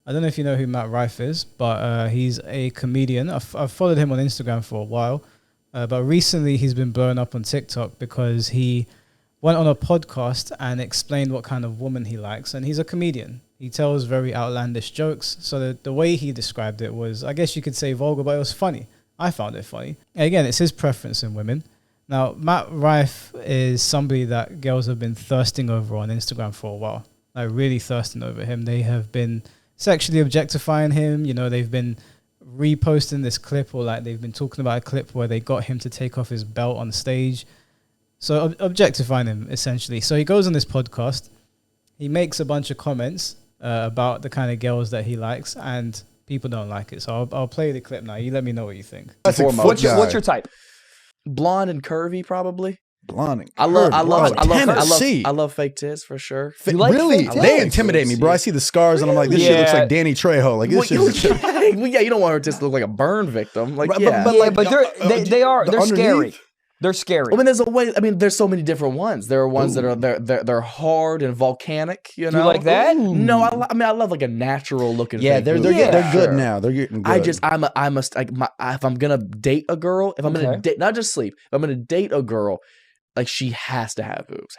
I don't know if you know who Matt Rife is, but he's a comedian. I've followed him on Instagram for a while, but recently he's been blown up on TikTok because he went on a podcast and explained what kind of woman he likes, and he's a comedian. He tells very outlandish jokes. So the way he described it was, I guess you could say vulgar, but it was funny. I found it funny. And again, it's his preference in women. Now, Matt Rife is somebody that girls have been thirsting over on Instagram for a while. Like really thirsting over him. They have been sexually objectifying him. You know, they've been reposting this clip, or like they've been talking about a clip where they got him to take off his belt on stage. So objectifying him, essentially. So he goes on this podcast. He makes a bunch of comments about the kind of girls that he likes, and people don't like it. So I'll play the clip now. You let me know what you think. What's your type? Blonde and curvy, probably. Blonde and curvy. I love fake tits for sure. Really? They intimidate me, bro. I see the scars and I'm like, this shit looks like Danny Trejo. Like this shit. Well, yeah, you don't want her tits to look like a burn victim. Like, but they're scary. They're scary. I mean, there's a way. I mean, there's so many different ones. There are ones that are they're hard and volcanic. You know, you like that? No, I love like a natural looking. Yeah, they're good now. They're getting good. If I'm gonna date a girl, if I'm gonna date, not just sleep. If I'm gonna date a girl, like she has to have boobs,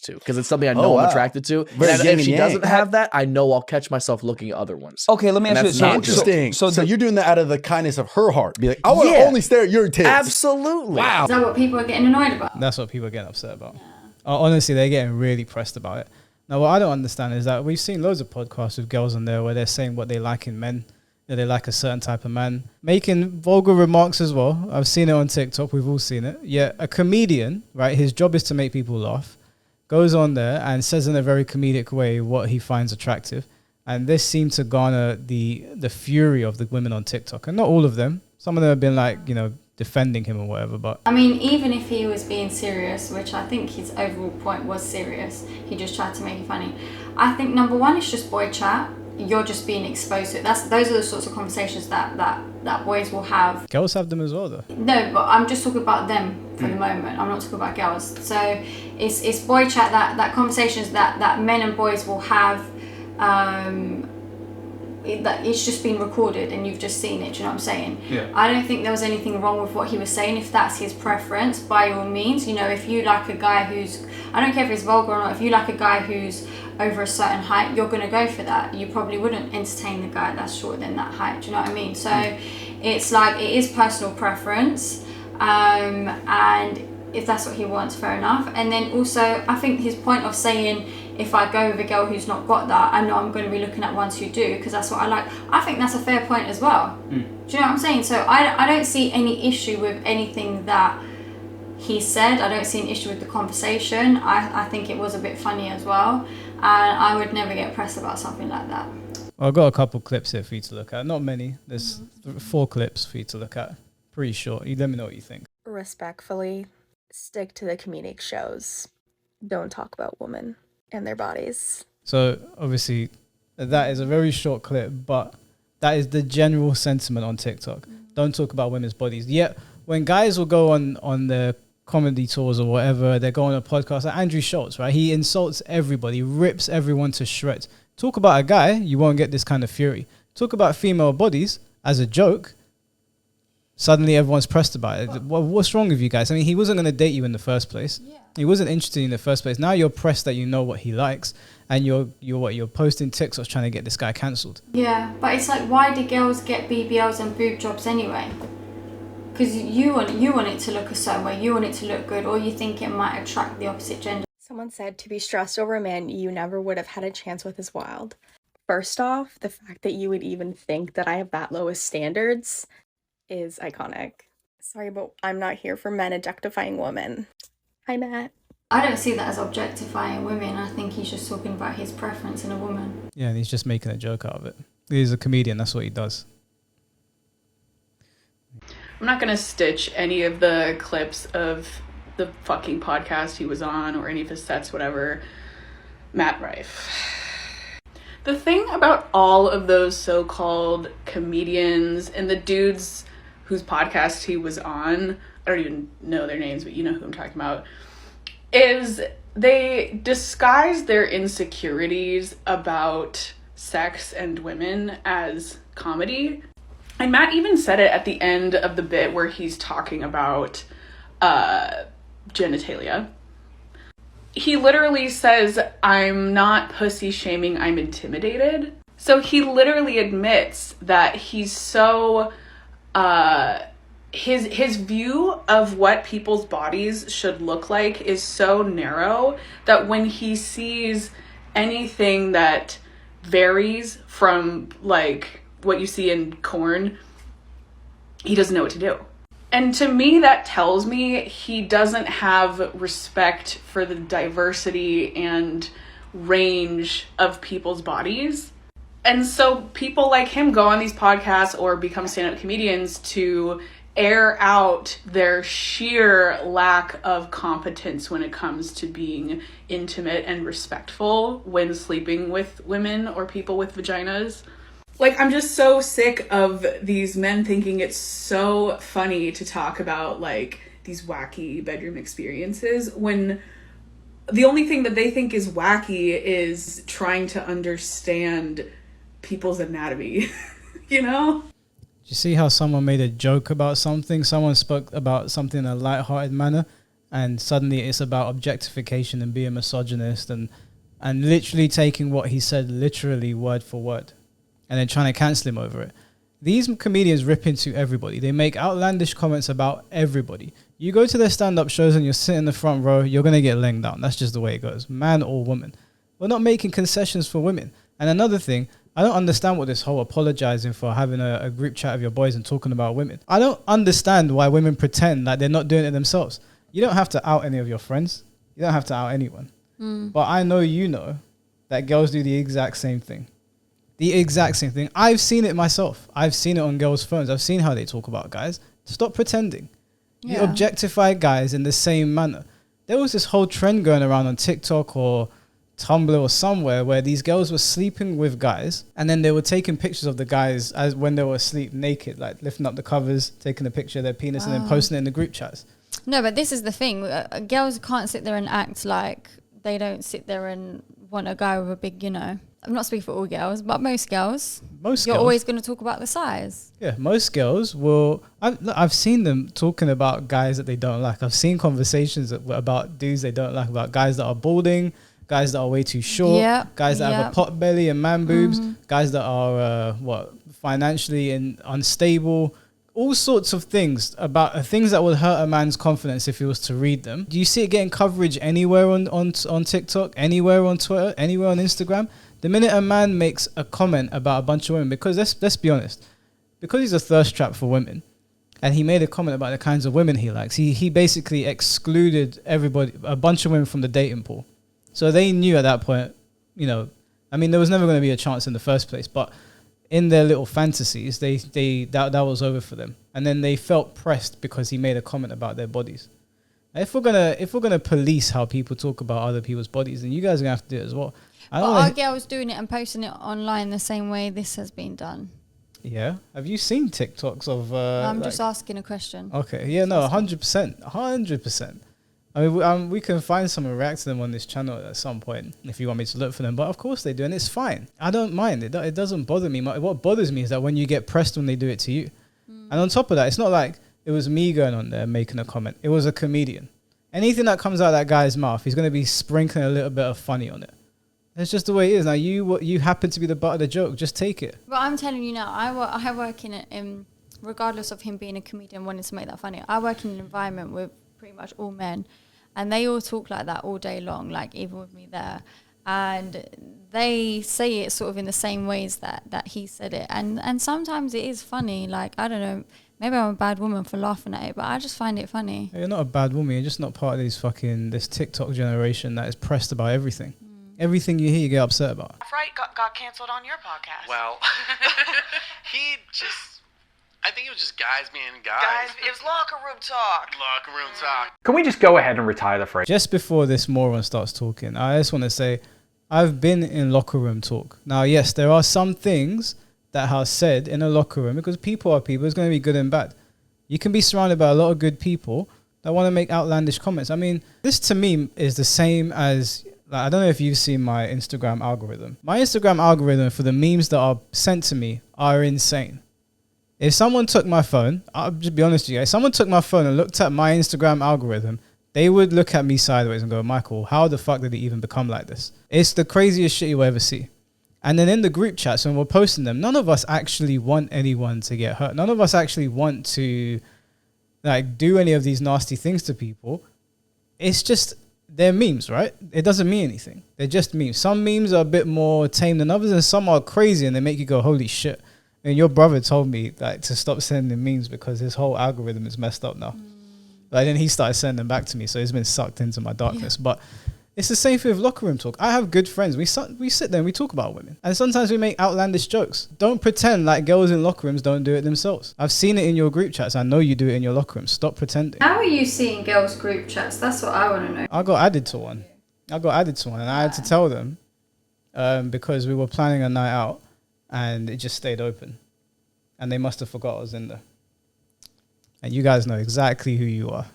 because it's something I know I'm attracted to. And if she doesn't have that, I know I'll catch myself looking at other ones. Okay, let me ask you this. Interesting. So you're doing that out of the kindness of her heart. Be like, I want to only stare at your tits. Absolutely. Wow. Is that what people are getting annoyed about? That's what people are getting upset about. Yeah. Honestly, they're getting really pressed about it. Now, what I don't understand is that we've seen loads of podcasts with girls on there where they're saying what they like in men. They like a certain type of man, making vulgar remarks as well. I've seen it on TikTok. We've all seen it. Yeah, a comedian, right? His job is to make people laugh. Goes on there and says in a very comedic way what he finds attractive. And this seemed to garner the fury of the women on TikTok. And not all of them. Some of them have been like, defending him or whatever. But I mean, even if he was being serious, which I think his overall point was serious, he just tried to make it funny. I think number one, it's just boy chat. You're just being exposed to it. Those are the sorts of conversations that boys will have. Girls have them as well, though. No, but I'm just talking about them for the moment. I'm not talking about girls. So it's boy chat, that conversations that men and boys will have. It's just been recorded and you've just seen it. Do you know what I'm saying? Yeah. I don't think there was anything wrong with what he was saying. If that's his preference, by all means. If you like a guy who's, I don't care if he's vulgar or not. If you like a guy who's over a certain height, you're going to go for that. You probably wouldn't entertain the guy that's shorter than that height. Do you know what I mean? So it's like, it is personal preference. And if that's what he wants, fair enough. And then also, I think his point of saying, if I go with a girl who's not got that, I know I'm going to be looking at ones who do, because that's what I like. I think that's a fair point as well. Do you know what I'm saying? So I don't see any issue with anything that he said. I don't see an issue with the conversation. I think it was a bit funny as well. And I would never get pressed about something like that. Well, I've got a couple clips here for you to look at. Not many. There's 4 clips for you to look at. Pretty short. You let me know what you think. Respectfully, stick to the comedic shows. Don't talk about women and their bodies. So obviously that is a very short clip, but that is the general sentiment on TikTok. Don't talk about women's bodies. Yet when guys will go on their comedy tours or whatever, they go on a podcast like Andrew Schultz, right? He insults everybody, rips everyone to shreds. Talk about a guy, you won't get this kind of fury. Talk about female bodies as a joke, suddenly everyone's pressed about it. What's wrong with you guys? I mean, he wasn't going to date you in the first place. Yeah. He wasn't interested in the first place. Now you're pressed that you know what he likes, and you're posting TikToks trying to get this guy cancelled. Yeah, but it's like, why do girls get BBLs and boob jobs anyway? Because you want it to look a certain way, you want it to look good, or you think it might attract the opposite gender. Someone said to be stressed over a man you never would have had a chance with is wild. First off, the fact that you would even think that I have that lowest standards is iconic. Sorry, but I'm not here for men objectifying women. Hi, Matt. I don't see that as objectifying women. I think he's just talking about his preference in a woman. Yeah, and he's just making a joke out of it. He's a comedian, that's what he does. I'm not going to stitch any of the clips of the fucking podcast he was on or any of his sets, whatever. Matt Rife. The thing about all of those so-called comedians and the dudes whose podcast he was on, I don't even know their names, but you know who I'm talking about, is they disguise their insecurities about sex and women as comedy. And Matt even said it at the end of the bit where he's talking about genitalia. He literally says, I'm not pussy shaming, I'm intimidated. So he literally admits that he's so, his view of what people's bodies should look like is so narrow that when he sees anything that varies from like what you see in corn, he doesn't know what to do. And to me, that tells me he doesn't have respect for the diversity and range of people's bodies. And so people like him go on these podcasts or become stand-up comedians to air out their sheer lack of competence when it comes to being intimate and respectful when sleeping with women or people with vaginas. Like, I'm just so sick of these men thinking it's so funny to talk about, like, these wacky bedroom experiences when the only thing that they think is wacky is trying to understand people's anatomy, you know? You see how someone made a joke about something? Someone spoke about something in a lighthearted manner, and suddenly it's about objectification and being misogynist and literally taking what he said literally word for word and then trying to cancel him over it. These comedians rip into everybody. They make outlandish comments about everybody. You go to their stand-up shows and you're sitting in the front row, you're going to get laying down. That's just the way it goes, man or woman. We're not making concessions for women. And another thing, I don't understand what this whole apologizing for having a group chat of your boys and talking about women. I don't understand why women pretend like they're not doing it themselves. You don't have to out any of your friends. You don't have to out anyone. But I know you know that girls do the exact same thing. The exact same thing. I've seen it myself. I've seen it on girls' phones. I've seen how they talk about guys. Stop pretending. You objectify guys in the same manner. There was this whole trend going around on TikTok or Tumblr or somewhere where these girls were sleeping with guys and then they were taking pictures of the guys as when they were asleep naked, like lifting up the covers, taking a picture of their penis and then posting it in the group chats. No, but this is the thing. Girls can't sit there and act like they don't sit there and want a guy with a big, you know. I'm not speaking for all girls, but most girls. You're always going to talk about the size. Yeah, most girls will. I've seen them talking about guys that they don't like. I've seen conversations about dudes they don't like, about guys that are balding, guys that are way too short, guys that have a pot belly and man boobs, guys that are financially unstable, all sorts of things about things that would hurt a man's confidence if he was to read them. Do you see it getting coverage anywhere on TikTok, anywhere on Twitter, anywhere on Instagram? The minute a man makes a comment about a bunch of women, because let's be honest, because he's a thirst trap for women, and he made a comment about the kinds of women he likes, he basically excluded everybody, a bunch of women from the dating pool. So they knew at that point, you know, I mean, there was never going to be a chance in the first place, but in their little fantasies, that was over for them. And then they felt pressed because he made a comment about their bodies. If we're gonna police how people talk about other people's bodies, then you guys are gonna have to do it as well. Are girls doing it and posting it online the same way this has been done? Yeah. Have you seen TikToks of? I'm just asking a question. Okay. Yeah. No. 100%. I mean, we can find some and react to them on this channel at some point if you want me to look for them. But of course they do, and it's fine. I don't mind it. It doesn't bother me. What bothers me is that when you get pressed when they do it to you, and on top of that, it's not like it was me going on there making a comment. It was a comedian. Anything that comes out of that guy's mouth, he's going to be sprinkling a little bit of funny on it. It's just the way it is. Now, you happen to be the butt of the joke. Just take it. But I'm telling you now, I work in regardless of him being a comedian wanting to make that funny, I work in an environment with pretty much all men, and they all talk like that all day long, like even with me there. And they say it sort of in the same ways that he said it. And sometimes it is funny. Like, I don't know, maybe I'm a bad woman for laughing at it, but I just find it funny. You're not a bad woman. You're just not part of this TikTok generation that is pressed about everything. Everything you hear, you get upset about. Right, got canceled on your podcast. Well, I think it was just guys being guys. It was locker room talk. Locker room talk. Can we just go ahead and retire the phrase? Just before this moron starts talking, I just want to say, I've been in locker room talk. Now, yes, there are some things that are said in a locker room because people are people. It's going to be good and bad. You can be surrounded by a lot of good people that want to make outlandish comments. I mean, this to me is the same as Like, I don't know if you've seen my Instagram algorithm. My Instagram algorithm for the memes that are sent to me are insane. If someone took my phone, I'll just be honest with you, if someone took my phone and looked at my Instagram algorithm, they would look at me sideways and go, Michael, how the fuck did it even become like this? It's the craziest shit you'll ever see. And then in the group chats, when we're posting them, none of us actually want anyone to get hurt. None of us actually want to like do any of these nasty things to people. It's just, they're memes, right? It doesn't mean anything. They're just memes. Some memes are a bit more tame than others, and some are crazy and they make you go, holy shit. And your brother told me like to stop sending memes because his whole algorithm is messed up now. Like then he started sending them back to me, so he's been sucked into my darkness. Yeah. But it's the same thing with locker room talk. I have good friends. We sit there and we talk about women, and sometimes we make outlandish jokes. Don't pretend like girls in locker rooms don't do it themselves. I've seen it in your group chats. I know you do it in your locker room. Stop pretending. How are you seeing girls' group chats? That's what I want to know. I got added to one, and I had to tell them because we were planning a night out, and it just stayed open. And they must have forgot I was in there. And you guys know exactly who you are.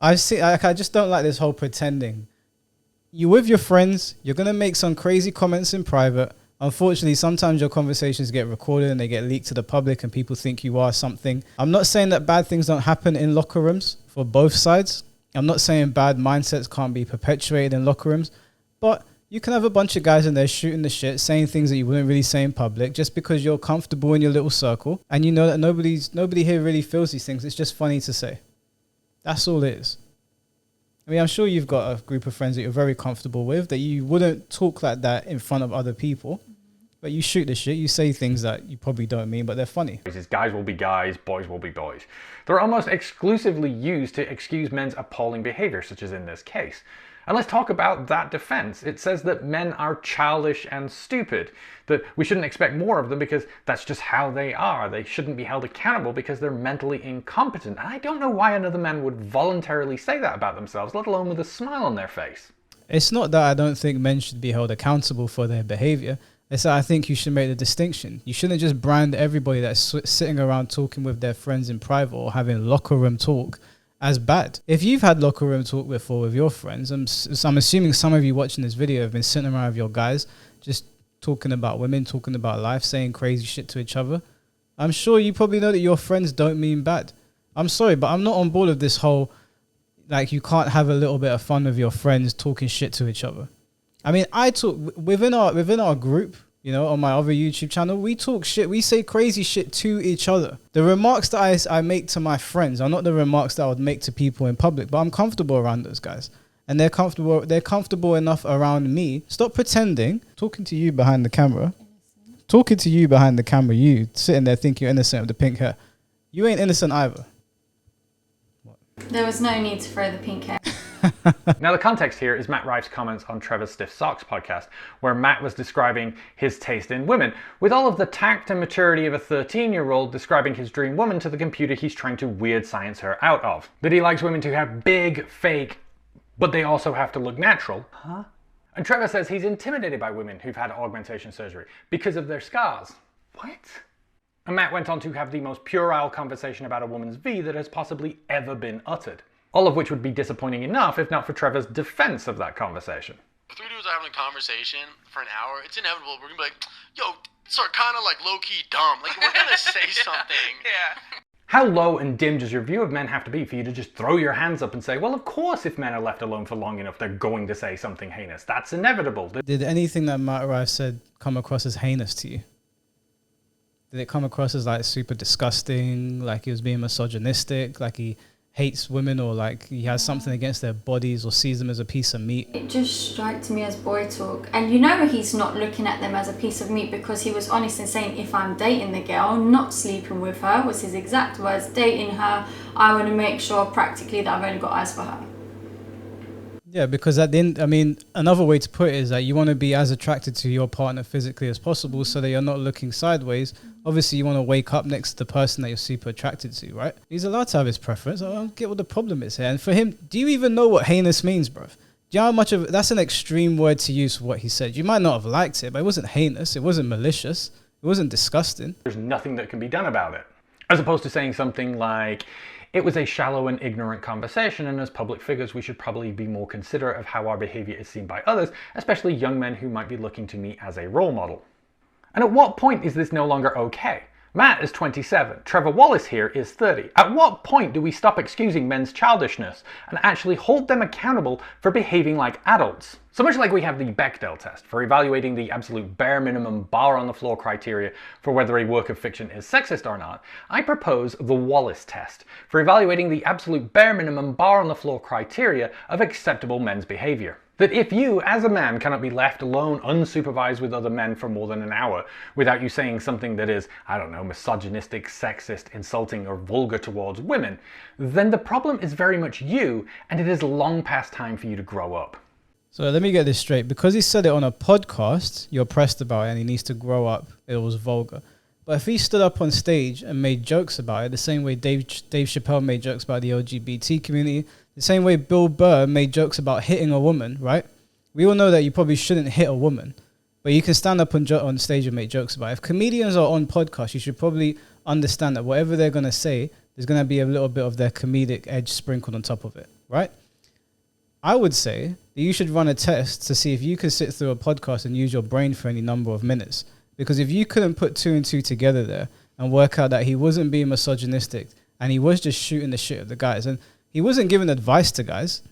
I just don't like this whole pretending. You with your friends, you're going to make some crazy comments in private. Unfortunately, sometimes your conversations get recorded and they get leaked to the public and people think you are something. I'm not saying that bad things don't happen in locker rooms for both sides. I'm not saying bad mindsets can't be perpetuated in locker rooms. But you can have a bunch of guys in there shooting the shit, saying things that you wouldn't really say in public just because you're comfortable in your little circle. And you know that nobody here really feels these things. It's just funny to say. That's all it is. I mean, I'm sure you've got a group of friends that you're very comfortable with, that you wouldn't talk like that in front of other people. But you shoot the shit, you say things that you probably don't mean, but they're funny. Guys will be guys, boys will be boys. They're almost exclusively used to excuse men's appalling behavior, such as in this case. And let's talk about that defense. It says that men are childish and stupid, that we shouldn't expect more of them because that's just how they are. They shouldn't be held accountable because they're mentally incompetent. And I don't know why another man would voluntarily say that about themselves, let alone with a smile on their face. It's not that I don't think men should be held accountable for their behavior. It's that I think you should make the distinction. You shouldn't just brand everybody that's sitting around talking with their friends in private or having locker room talk as bad. If you've had locker room talk before with your friends, I'm assuming some of you watching this video have been sitting around with your guys, just talking about women, talking about life, saying crazy shit to each other. I'm sure you probably know that your friends don't mean bad. I'm sorry, but I'm not on board with this whole, like, you can't have a little bit of fun with your friends talking shit to each other. I mean, I talk within our group, you know, on my other YouTube channel, we talk shit. We say crazy shit to each other. The remarks that I make to my friends are not the remarks that I would make to people in public, but I'm comfortable around those guys. And they're comfortable enough around me. Stop pretending. Talking to you behind the camera. You sitting there thinking you're innocent with the pink hair. You ain't innocent either. There was no need to throw the pink hair. Now the context here is Matt Rife's comments on Trevor's Stiff Socks podcast, where Matt was describing his taste in women, with all of the tact and maturity of a 13-year-old describing his dream woman to the computer he's trying to weird science her out of. That he likes women to have big, fake, but they also have to look natural. Huh? And Trevor says he's intimidated by women who've had augmentation surgery because of their scars. What? And Matt went on to have the most puerile conversation about a woman's V that has possibly ever been uttered. All of which would be disappointing enough if not for Trevor's defense of that conversation. If three dudes are having a conversation for an hour, it's inevitable. We're gonna be like, yo, start kind of like low-key dumb. Like, we're gonna say something. Yeah. How low and dim does your view of men have to be for you to just throw your hands up and say, well, of course, if men are left alone for long enough, they're going to say something heinous. That's inevitable. Did anything that Matt Rife said come across as heinous to you? Did it come across as like super disgusting, like he was being misogynistic, like he hates women, or like he has something against their bodies or sees them as a piece of meat? It just strikes me as boy talk. And you know he's not looking at them as a piece of meat, because he was honest in saying, if I'm dating the girl, not sleeping with her, was his exact words, dating her, I want to make sure practically that I've only got eyes for her. Yeah, because at the end, I mean, another way to put it is that you want to be as attracted to your partner physically as possible so that you're not looking sideways. Obviously, you want to wake up next to the person that you're super attracted to, right? He's allowed to have his preference. I don't get what the problem is here. And for him, do you even know what heinous means, bruv? Do you know how much of that's an extreme word to use for what he said? You might not have liked it, but it wasn't heinous. It wasn't malicious. It wasn't disgusting. There's nothing that can be done about it. As opposed to saying something like, It was a shallow and ignorant conversation, and as public figures we should probably be more considerate of how our behaviour is seen by others, especially young men who might be looking to me as a role model. And at what point is this no longer okay? Matt is 27, Trevor Wallace here is 30. At what point do we stop excusing men's childishness and actually hold them accountable for behaving like adults? So much like we have the Bechdel test for evaluating the absolute bare minimum bar on the floor criteria for whether a work of fiction is sexist or not, I propose the Wallace test for evaluating the absolute bare minimum bar on the floor criteria of acceptable men's behavior. That if you, as a man, cannot be left alone unsupervised with other men for more than an hour without you saying something that is, I don't know, misogynistic, sexist, insulting, or vulgar towards women, then the problem is very much you, and it is long past time for you to grow up. So let me get this straight. Because he said it on a podcast, you're pressed about it and he needs to grow up, it was vulgar. But if he stood up on stage and made jokes about it, the same way Dave Chappelle made jokes about the LGBT community, the same way Bill Burr made jokes about hitting a woman, right? We all know that you probably shouldn't hit a woman, but you can stand up on stage and make jokes about it. If comedians are on podcasts, you should probably understand that whatever they're going to say, there's going to be a little bit of their comedic edge sprinkled on top of it, right? I would say that you should run a test to see if you can sit through a podcast and use your brain for any number of minutes. Because if you couldn't put 2 and 2 together there and work out that he wasn't being misogynistic and he was just shooting the shit at the guys, and he wasn't giving advice to guys,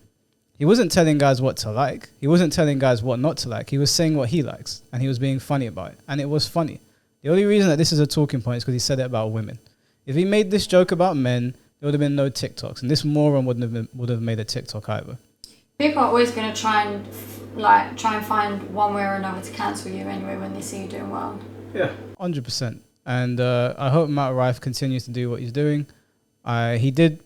he wasn't telling guys what to like, he wasn't telling guys what not to like, he was saying what he likes and he was being funny about it, and it was funny. The only reason that this is a talking point is because he said it about women. If he made this joke about men, there would have been no TikToks, and this moron would have made a TikTok either. People are always going to try and find one way or another to cancel you anyway when they see you doing well. Yeah, 100%. And I hope Matt Rife continues to do what he's doing. He did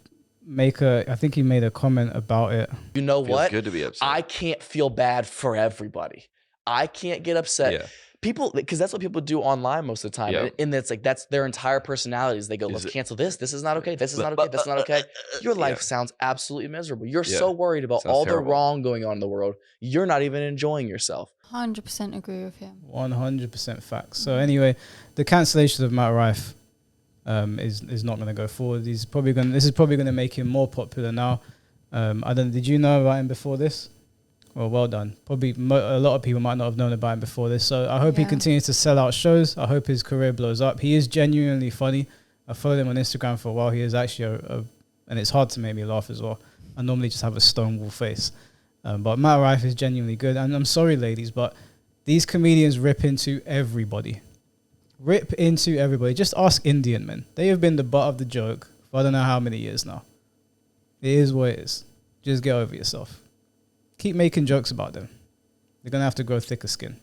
I think he made a comment about it. You know what? Good to be upset. I can't feel bad for everybody. I can't get upset. Yeah. People, because that's what people do online most of the time. Yep. And it's like, that's their entire personalities. They go, let's cancel this. This is not okay. This is not okay. This is not okay. Your life sounds absolutely miserable. You're so worried about all the wrong going on in the world. You're not even enjoying yourself. 100% agree with him. 100% facts. So anyway, the cancellation of Matt Rife is not going to go forward. This is probably going to make him more popular now. Did you know about him before this? Well done. Probably a lot of people might not have known about him before this. So I hope he continues to sell out shows. I hope his career blows up. He is genuinely funny. I followed him on Instagram for a while. He is actually and it's hard to make me laugh as well. I normally just have a stonewall face. But Matt Rife is genuinely good. And I'm sorry, ladies, but these comedians rip into everybody. Just ask Indian men. They have been the butt of the joke for I don't know how many years now. It is what it is. Just get over yourself. Keep making jokes about them. They're going to have to grow thicker skin.